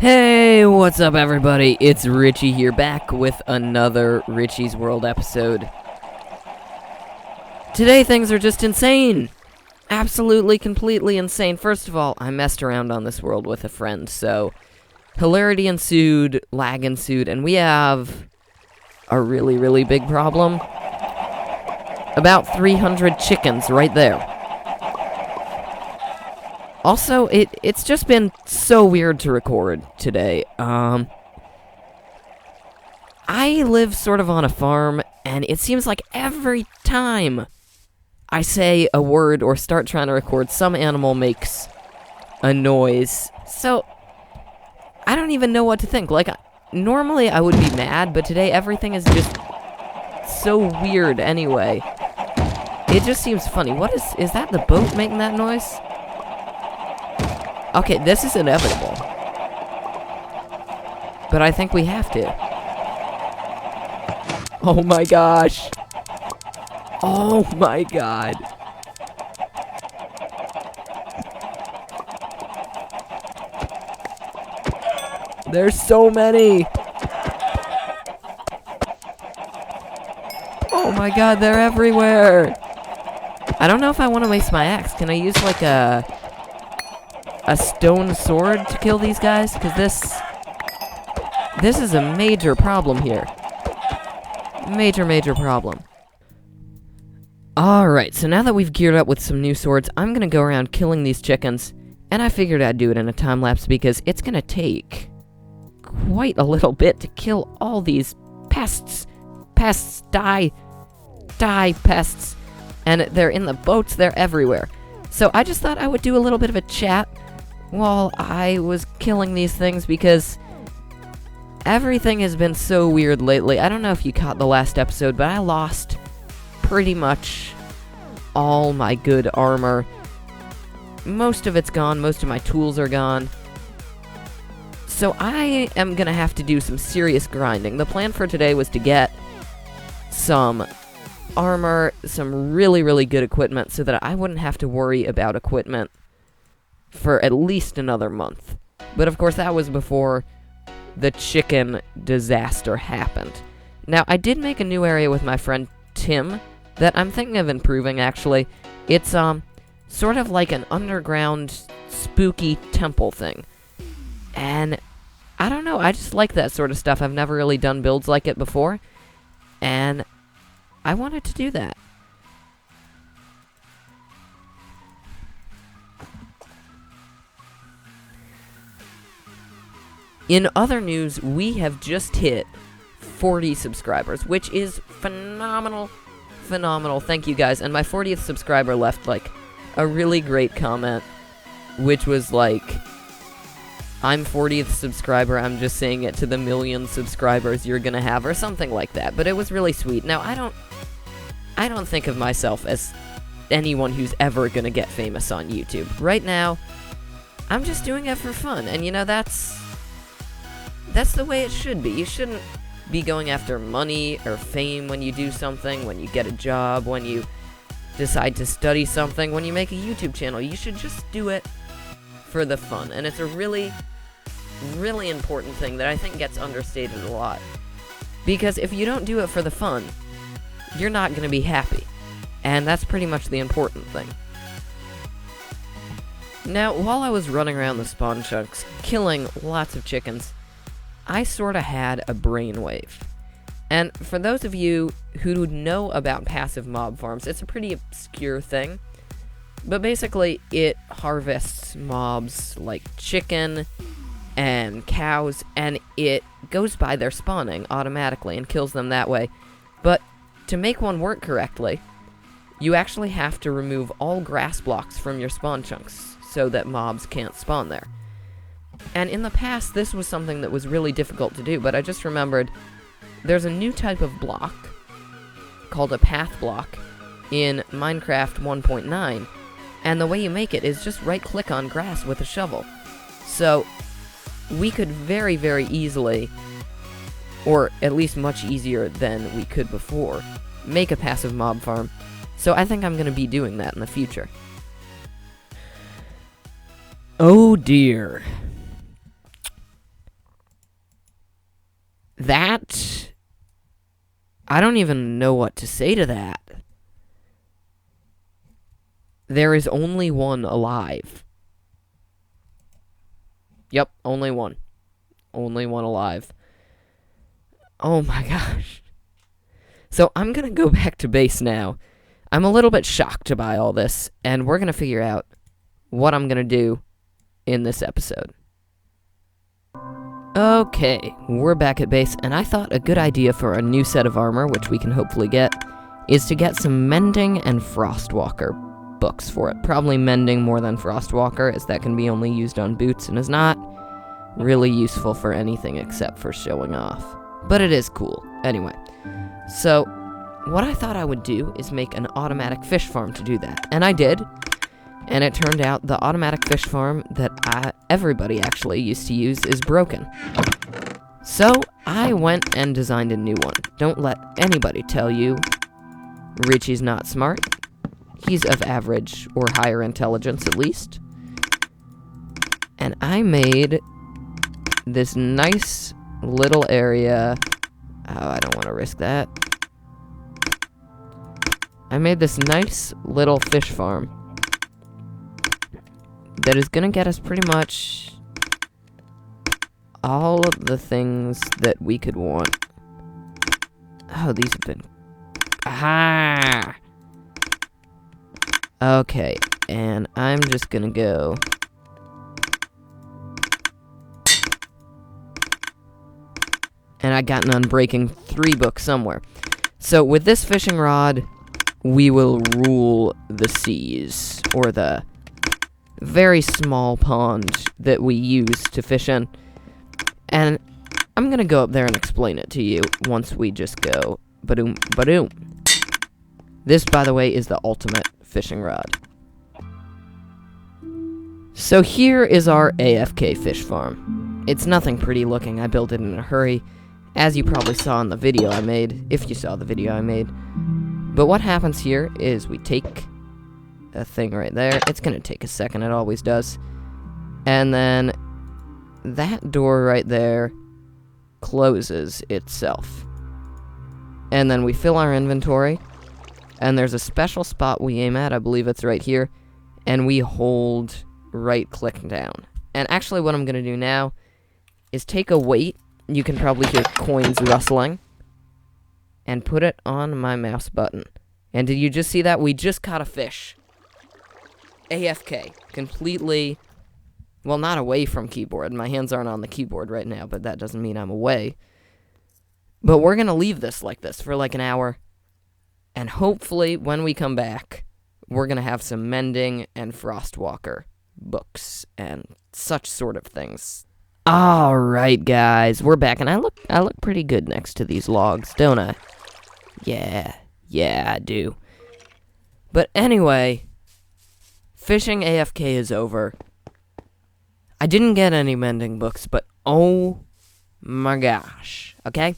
Hey, what's up everybody? It's Richy here, back with another Richy's World episode. Today things are just insane! Absolutely, completely insane. First of all, I messed around on this world with a friend, so hilarity ensued, lag ensued, and we have a really, really big problem. About 300 chickens right there. Also, it's just been so weird to record today. I live sort of on a farm, and it seems like every time I say a word or start trying to record, some animal makes a noise. So, I don't even know what to think. Like, normally I would be mad, but today everything is just so weird anyway. It just seems funny. What is that the boat making that noise? Okay, this is inevitable. But I think we have to. Oh my gosh. Oh my god. There's so many. Oh my god, they're everywhere. I don't know if I want to waste my axe. Can I use like a stone sword to kill these guys? Because this is a major problem here. Major problem. Alright, so now that we've geared up with some new swords, I'm gonna go around killing these chickens, and I figured I'd do it in a time lapse because it's gonna take quite a little bit to kill all these pests. Pests, die, pests. And they're in the boats, they're everywhere. So I just thought I would do a little bit of a chat while I was killing these things, because everything has been so weird lately. I don't know if you caught the last episode, but I lost pretty much all my good armor. Most of it's gone, most of my tools are gone. So I am gonna have to do some serious grinding. The plan for today was to get some armor, some really, really good equipment, so that I wouldn't have to worry about equipment for at least another month. But of course that was before the chicken disaster happened. Now, I did make a new area with my friend Tim that I'm thinking of improving, actually. It's sort of like an underground spooky temple thing. And I don't know, I just like that sort of stuff. I've never really done builds like it before, and I wanted to do that. In other news, we have just hit 40 subscribers, which is phenomenal. Thank you guys. And my 40th subscriber left, like, a really great comment, which was like, I'm 40th subscriber, I'm just saying it to the million subscribers you're gonna have, or something like that. But it was really sweet. Now, I don't think of myself as anyone who's ever gonna get famous on YouTube. Right now, I'm just doing it for fun, and you know, that's the way it should be. You shouldn't be going after money or fame when you do something, when you get a job, when you decide to study something, when you make a YouTube channel. You should just do it for the fun. And it's a really, really important thing that I think gets understated a lot. Because if you don't do it for the fun, you're not going to be happy. And that's pretty much the important thing. Now, while I was running around the spawn chunks, killing lots of chickens, I sort of had a brainwave. And for those of you who know about passive mob farms, it's a pretty obscure thing. But basically, it harvests mobs like chicken and cows, and it goes by their spawning automatically and kills them that way. But to make one work correctly, you actually have to remove all grass blocks from your spawn chunks so that mobs can't spawn there. And in the past, this was something that was really difficult to do, but I just remembered there's a new type of block called a path block in Minecraft 1.9, and the way you make it is just right-click on grass with a shovel. So we could very, very easily, or at least much easier than we could before, make a passive mob farm. So I think I'm going to be doing that in the future. Oh dear. That... I don't even know what to say to that. There is only one alive. Yep, only one. Only one alive. Oh my gosh. So I'm gonna go back to base now. I'm a little bit shocked by all this, and we're gonna figure out what I'm gonna do in this episode. Okay, we're back at base, and I thought a good idea for a new set of armor, which we can hopefully get, is to get some Mending and Frostwalker books for it. Probably Mending more than Frostwalker, as that can be only used on boots and is not really useful for anything except for showing off. But it is cool. Anyway, so what I thought I would do is make an automatic fish farm to do that. And I did. And it turned out the automatic fish farm that everybody actually used to use is broken. So I went and designed a new one. Don't let anybody tell you Richy's not smart. He's of average or higher intelligence at least. And I made this nice little area. Oh, I don't want to risk that. I made this nice little fish farm that is gonna get us pretty much all of the things that we could want. Oh, these have been... Aha! Okay, and I'm just gonna go... And I got an Unbreaking 3 book somewhere. So with this fishing rod, we will rule the seas, or the very small pond that we use to fish in. And I'm gonna go up there and explain it to you once we just go ba-doom, ba-doom. This, by the way, is the ultimate fishing rod. So here is our AFK fish farm. It's nothing pretty looking. I built it in a hurry, as you probably saw in the video I made, if you saw the video I made. But what happens here is we take a thing right there. It's gonna take a second, it always does. And then that door right there closes itself. And then we fill our inventory, and there's a special spot we aim at, I believe it's right here, and we hold right-click down. And actually what I'm gonna do now is take a weight, you can probably hear coins rustling, and put it on my mouse button. And did you just see that? We just caught a fish. AFK. Completely, well, not away from keyboard. My hands aren't on the keyboard right now, but that doesn't mean I'm away. But we're gonna leave this like this for like an hour. And hopefully, when we come back, we're gonna have some Mending and Frostwalker books and such sort of things. Alright, guys, we're back, and I look pretty good next to these logs, don't I? Yeah, I do. But anyway, fishing AFK is over. I didn't get any Mending books, but oh my gosh, okay?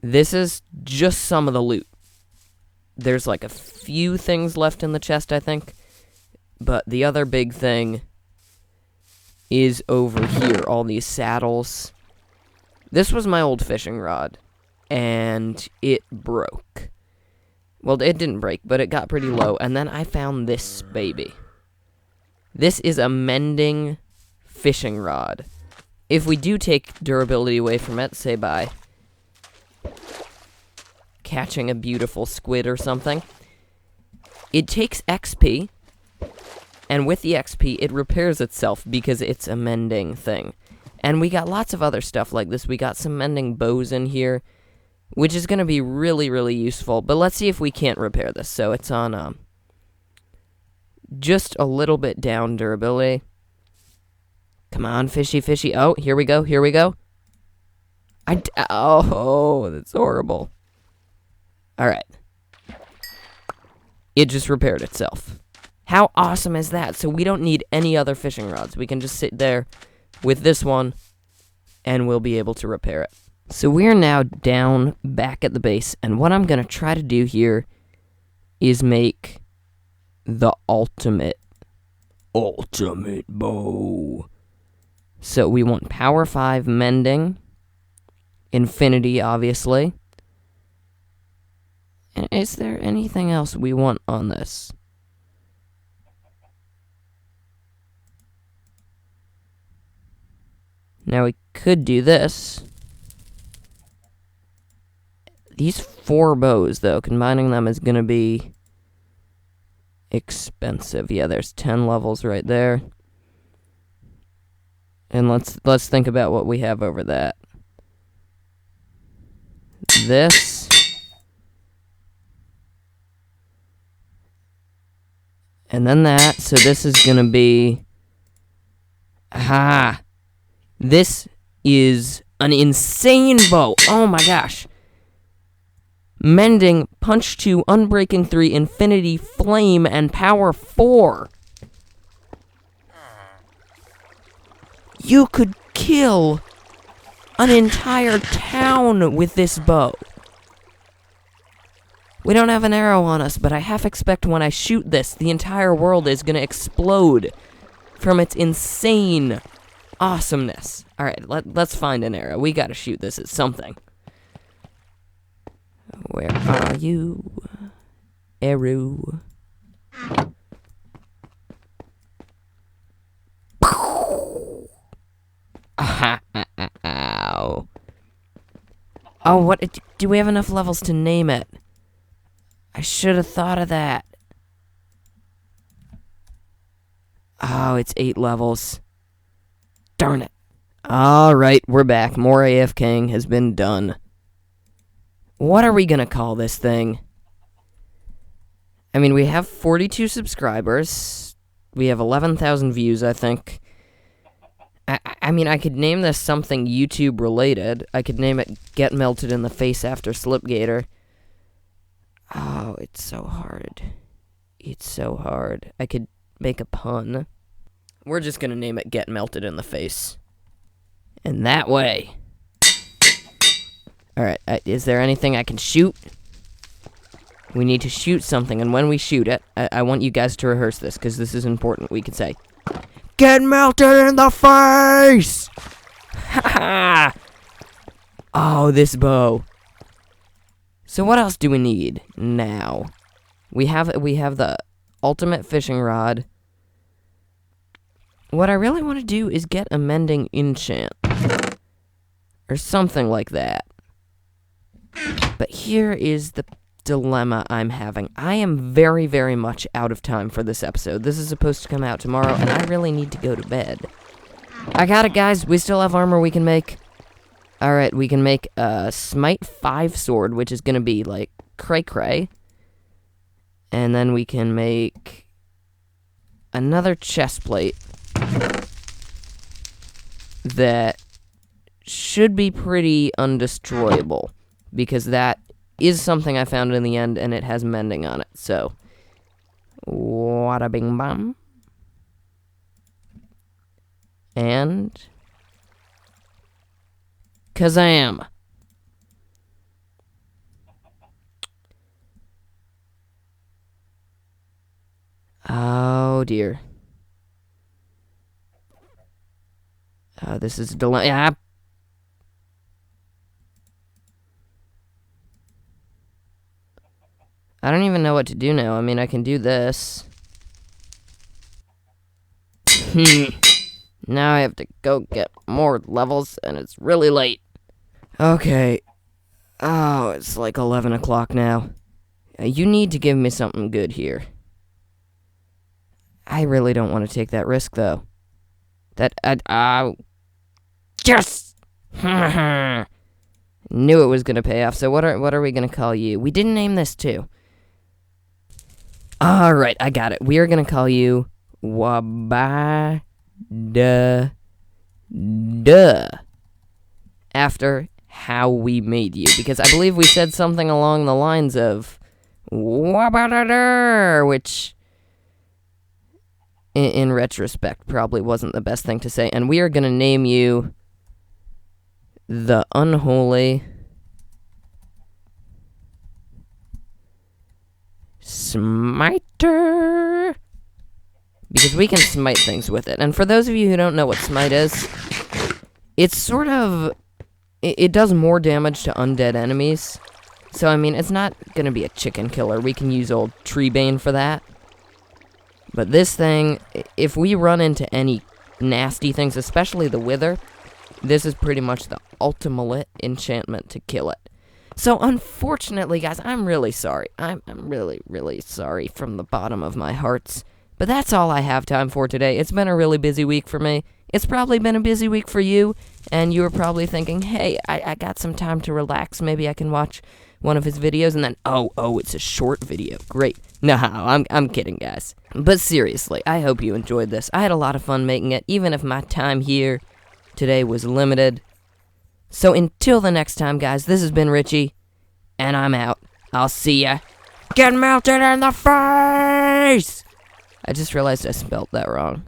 This is just some of the loot. There's like a few things left in the chest, I think, but the other big thing is over here, all these saddles. This was my old fishing rod, and it broke. Well, it didn't break, but it got pretty low, and then I found this baby. This is a Mending fishing rod. If we do take durability away from it, say by catching a beautiful squid or something, it takes XP, and with the XP, it repairs itself because it's a Mending thing. And we got lots of other stuff like this. We got some Mending bows in here, which is going to be really, really useful. But let's see if we can't repair this. So it's on just a little bit down durability. Come on, fishy, fishy. Oh, here we go, here we go. Oh, that's horrible. Alright. It just repaired itself. How awesome is that? So we don't need any other fishing rods. We can just sit there with this one, and we'll be able to repair it. So we're now down back at the base, and what I'm going to try to do here is make the ultimate bow. So we want power 5 Mending, infinity, obviously. And is there anything else we want on this? Now we could do this. These 4 bows, though, combining them is going to be expensive. Yeah, there's 10 levels right there. And let's think about what we have over that. This. And then that. So this is going to be... Aha! This is an insane bow. Oh my gosh. Mending, Punch 2, Unbreaking 3, Infinity, Flame, and Power 4. You could kill an entire town with this bow. We don't have an arrow on us, but I half expect when I shoot this, the entire world is going to explode from its insane awesomeness. Alright, let's find an arrow. We gotta shoot this at something. Where are you? Arrow. Ow. Oh, what? Do we have enough levels to name it? I should have thought of that. Oh, it's 8 levels. Darn it. Alright, we're back. More AFKing has been done. What are we gonna call this thing? I mean, we have 42 subscribers. We have 11,000 views, I think. I mean, I could name this something YouTube related. I could name it Get Melted in the Face After Slipgator. Oh, it's so hard. It's so hard. I could make a pun. We're just gonna name it Get Melted in the Face. And that way. Alright, is there anything I can shoot? We need to shoot something, and when we shoot it, I want you guys to rehearse this, because this is important. We can say, Get melted in the face! Ha ha! Oh, this bow. So what else do we need now? We have the ultimate fishing rod. What I really want to do is get a mending enchant. Or something like that. But here is the dilemma I'm having. I am very, very much out of time for this episode. This is supposed to come out tomorrow, and I really need to go to bed. I got it, guys. We still have armor we can make. Alright, we can make a Smite 5 sword, which is going to be, like, cray-cray. And then we can make another chest plate that should be pretty undestroyable, because that is something I found in the end, and it has mending on it, so wada bing bam. And kazam. Oh dear. This is a dilemma. I don't even know what to do now. I mean, I can do this. Now I have to go get more levels, and it's really late. Okay. Oh, it's like 11 o'clock now. You need to give me something good here. I really don't want to take that risk, though. Yes! Knew it was gonna pay off. So what are we gonna call you? We didn't name this too. Alright, I got it. We are gonna call you Wabada Duh. After how we made you. Because I believe we said something along the lines of Wabada Duh, which in retrospect probably wasn't the best thing to say. And we are gonna name you the Unholy Smiter, because we can smite things with it. And for those of you who don't know what smite is, it's sort of it does more damage to undead enemies. So, I mean, it's not going to be a chicken killer. We can use old Treebane for that. But this thing, if we run into any nasty things, especially the Wither, this is pretty much the ultimate enchantment to kill it. So, unfortunately, guys, I'm really sorry. I'm really, really sorry from the bottom of my hearts. But that's all I have time for today. It's been a really busy week for me. It's probably been a busy week for you, and you were probably thinking, hey, I got some time to relax. Maybe I can watch one of his videos, and then, oh, it's a short video. Great. No, I'm kidding, guys. But seriously, I hope you enjoyed this. I had a lot of fun making it, even if my time here today was limited. So until the next time, guys, this has been Richy, and I'm out. I'll see ya. Get melted in the face! I just realized I spelled that wrong.